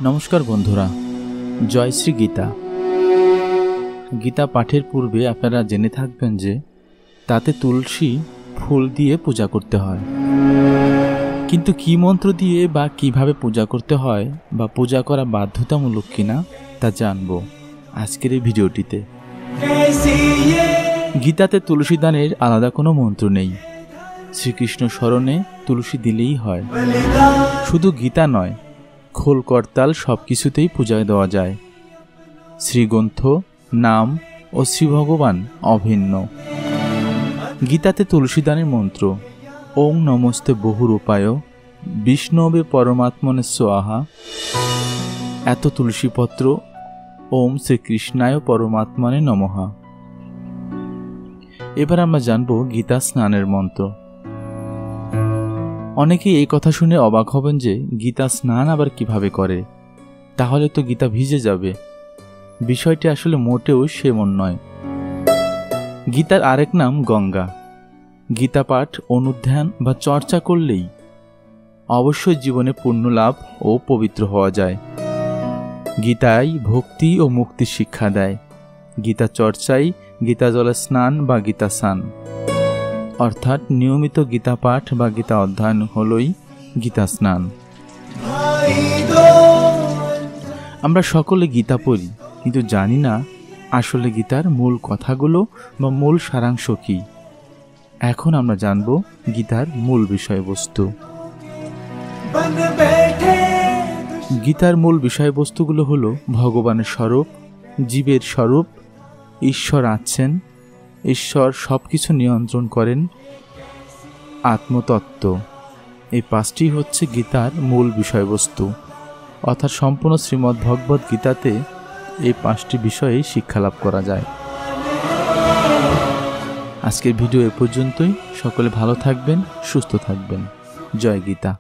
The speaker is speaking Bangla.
নমস্কার বন্ধুরা, জয় শ্রী গীতা। গীতা পাঠের পূর্বে আপনারা জেনে থাকবেন যে তাতে তুলসী ফুল দিয়ে পূজা করতে হয়, কিন্তু কি মন্ত্র দিয়ে বা কিভাবে পূজা করতে হয় বা পূজা করা বাধ্যতামূলক কিনা তা জানব আজকের এই ভিডিওটিতে। গীতাতে তুলসী দানের আলাদা কোনো মন্ত্র নেই। শ্রীকৃষ্ণ স্মরণে তুলসী দিলেই হয়। শুধু গীতা নয়, খোল করতাল সব কিছুতেই পূজা দেওয়া যায়। শ্রীগ্রন্থ, নাম ও শ্রী ভগবান অভিন্ন। গীতাতে তুলসীদানের মন্ত্র ওং নমস্তে বহুরূপায় বিষ্ণবে পরমাত্মনে স্বাহা। এত তুলসীপত্র ওম শ্রীকৃষ্ণায় পরমাত্মনে নমঃ। এবার আমরা জানব গীতা স্নানের মন্ত্র। অনেকেই এই কথা শুনে অবাক হবেন যে গীতা স্নান আবার কিভাবে করে, তাহলে তো গীতা ভিজে যাবে। বিষয়টি আসলে মোটেও সেমন নয়। গীতার আরেক নাম গঙ্গা। গীতা পাঠ, অনুধ্যান বা চর্চা করলেই অবশ্যই জীবনে পুণ্য লাভ ও পবিত্র হওয়া যায়। গীতাই ভক্তি ও মুক্তির শিক্ষা দেয়। গীতা চর্চাই গীতা জলে স্নান বা গীতা স্নান, অর্থাৎ নিয়মিত গীতা পাঠ বা গীতা অধ্যয়ন হলই গীতা স্নান। আমরা সকলে গীতা পড়ি, কিন্তু জানি না আসলে গীতার মূল কথাগুলো বা মূল সারাংশ কি। এখন আমরা জানব গীতার মূল বিষয়বস্তু। গীতার মূল বিষয়বস্তুগুলো হলো ভগবানের স্বরূপ, জীবের স্বরূপ, ঈশ্বর আছেন, ঈশ্বর সব কিছু নিয়ন্ত্রণ করেন, আত্মতত্ত্ব। এই পাঁচটি হচ্ছে গীতার মূল বিষয়বস্তু, অর্থাৎ সম্পূর্ণ শ্রীমদ্ ভগবদ গীতাতে এই পাঁচটি বিষয়েই শিক্ষালাভ করা যায়। আজকের ভিডিও এ পর্যন্তই। সকলে ভালো থাকবেন, সুস্থ থাকবেন। জয় গীতা।